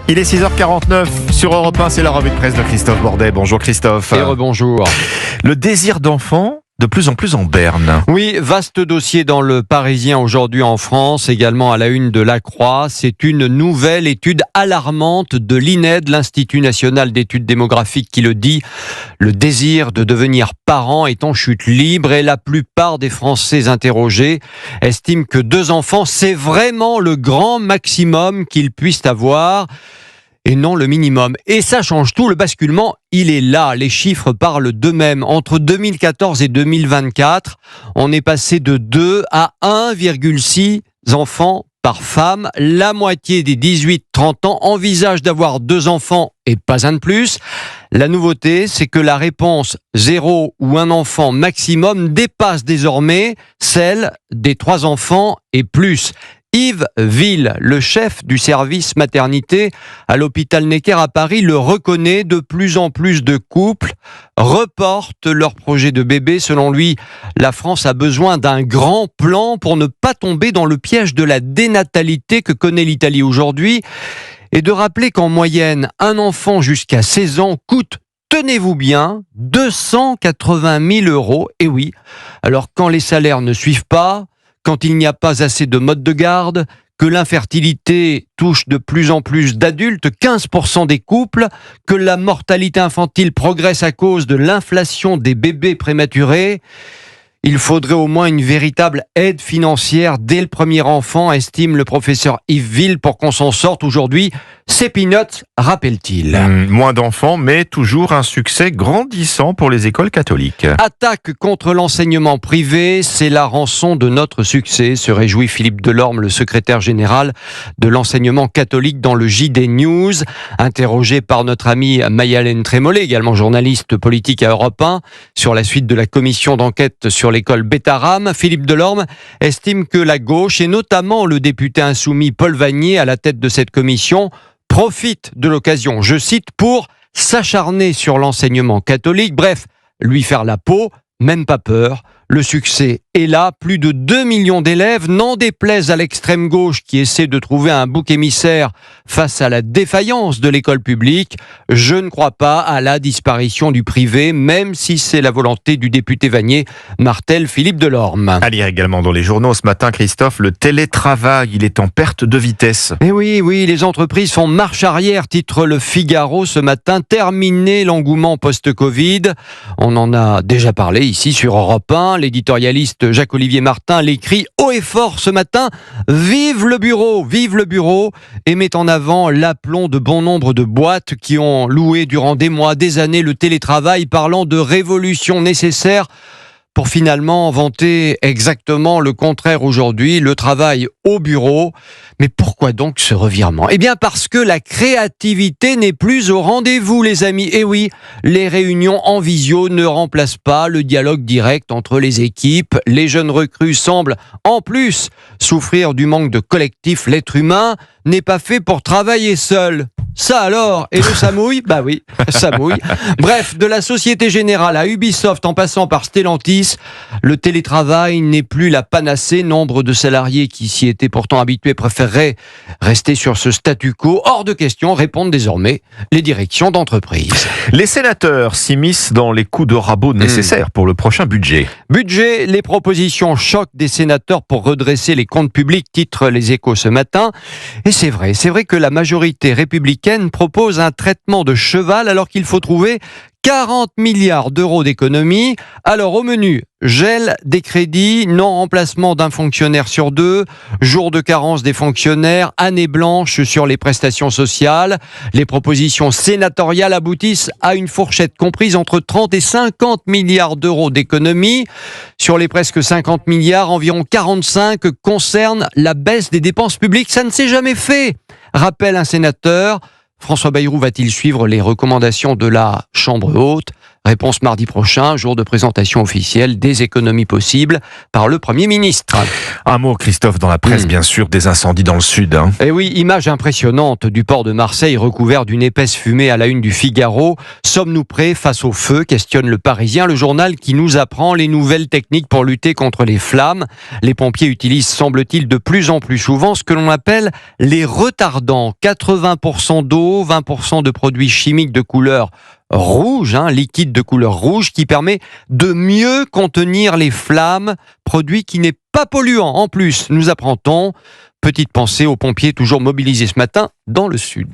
Il est 6h49 sur Europe 1, c'est la revue de presse de Christophe Bordet. Bonjour Christophe. Et rebonjour. Le désir d'enfant de plus en plus en berne. Oui, vaste dossier dans le Parisien aujourd'hui en France, également à la une de La Croix. C'est une nouvelle étude alarmante de l'INED, l'Institut National d'Études Démographiques, qui le dit. Le désir de devenir parent est en chute libre et la plupart des Français interrogés estiment que 2 enfants, c'est vraiment le grand maximum qu'ils puissent avoir. Et non le minimum. Et ça change tout, le basculement, il est là. Les chiffres parlent d'eux-mêmes. Entre 2014 et 2024, on est passé de 2 à 1,6 enfants par femme. La moitié des 18-30 ans envisagent d'avoir 2 enfants et pas un de plus. La nouveauté, c'est que la réponse 0 ou 1 enfant maximum dépasse désormais celle des 3 enfants et plus. Yves Ville, le chef du service maternité à l'hôpital Necker à Paris, le reconnaît. De plus en plus de couples reportent leur projet de bébé. Selon lui, la France a besoin d'un grand plan pour ne pas tomber dans le piège de la dénatalité que connaît l'Italie aujourd'hui. Et de rappeler qu'en moyenne, un enfant jusqu'à 16 ans coûte, tenez-vous bien, 280 000 euros. Et oui, alors quand les salaires ne suivent pas, quand il n'y a pas assez de modes de garde, que l'infertilité touche de plus en plus d'adultes, 15% des couples, que la mortalité infantile progresse à cause de l'inflation des bébés prématurés, il faudrait au moins une véritable aide financière dès le premier enfant, estime le professeur Yves Ville, pour qu'on s'en sorte aujourd'hui. C'est peanuts, rappelle-t-il. Moins d'enfants, mais toujours un succès grandissant pour les écoles catholiques. Attaque contre l'enseignement privé, c'est la rançon de notre succès, se réjouit Philippe Delorme, le secrétaire général de l'enseignement catholique dans le JD News. Interrogé par notre amie Maya-Hélène Trémollet, également journaliste politique à Europe 1, sur la suite de la commission d'enquête sur l'école Bétharame, Philippe Delorme estime que la gauche, et notamment le député insoumis Paul Vannier à la tête de cette commission, profite de l'occasion, je cite, pour s'acharner sur l'enseignement catholique, bref, lui faire la peau, même pas peur. Le succès est là, plus de 2 millions d'élèves, n'en déplaise à l'extrême gauche qui essaie de trouver un bouc émissaire face à la défaillance de l'école publique. Je ne crois pas à la disparition du privé, même si c'est la volonté du député Vannier, martèle Philippe Delorme. À lire également dans les journaux ce matin, Christophe, le télétravail, il est en perte de vitesse. Et oui, les entreprises font marche arrière, titre Le Figaro ce matin. Terminé l'engouement post-Covid. On en a déjà parlé ici sur Europe 1. L'éditorialiste Jacques-Olivier Martin l'écrit haut et fort ce matin. Vive le bureau, et met en avant l'aplomb de bon nombre de boîtes qui ont loué durant des mois, des années le télétravail, parlant de révolution nécessaire pour finalement vanter exactement le contraire aujourd'hui, le travail au bureau. Mais pourquoi donc ce revirement ? Eh bien parce que la créativité n'est plus au rendez-vous, les amis. Et oui, les réunions en visio ne remplacent pas le dialogue direct entre les équipes. Les jeunes recrues semblent en plus souffrir du manque de collectif. L'être humain n'est pas fait pour travailler seul. Ça alors, et le Samouille ? Bah oui, Samouille. Bref, de la Société Générale à Ubisoft en passant par Stellantis, le télétravail n'est plus la panacée. Nombre de salariés qui s'y étaient pourtant habitués préféreraient rester sur ce statu quo. Hors de question, répondent désormais les directions d'entreprise. Les sénateurs s'immiscent dans les coups de rabot nécessaires pour le prochain budget. Budget, les propositions choquent des sénateurs pour redresser les comptes publics, titre Les Échos ce matin. Et c'est vrai que la majorité républicaine propose un traitement de cheval alors qu'il faut trouver 40 milliards d'euros d'économies. Alors au menu, gel des crédits, non-remplacement d'un fonctionnaire sur 2, jour de carence des fonctionnaires, année blanche sur les prestations sociales. Les propositions sénatoriales aboutissent à une fourchette comprise entre 30 et 50 milliards d'euros d'économies. Sur les presque 50 milliards, environ 45 concernent la baisse des dépenses publiques. Ça ne s'est jamais fait, rappelle un sénateur. François Bayrou va-t-il suivre les recommandations de la Chambre haute ? Réponse mardi prochain, jour de présentation officielle des économies possibles par le Premier ministre. Un mot, Christophe, dans la presse, bien sûr, des incendies dans le sud. Et oui, image impressionnante du port de Marseille recouvert d'une épaisse fumée à la une du Figaro. Sommes-nous prêts face au feu ? Questionne le Parisien, le journal qui nous apprend les nouvelles techniques pour lutter contre les flammes. Les pompiers utilisent, semble-t-il, de plus en plus souvent ce que l'on appelle les retardants. 80% d'eau, 20% de produits chimiques de couleur rouge, liquide de couleur rouge, qui permet de mieux contenir les flammes, produit qui n'est pas polluant. En plus, nous apprend-on, petite pensée aux pompiers toujours mobilisés ce matin dans le sud.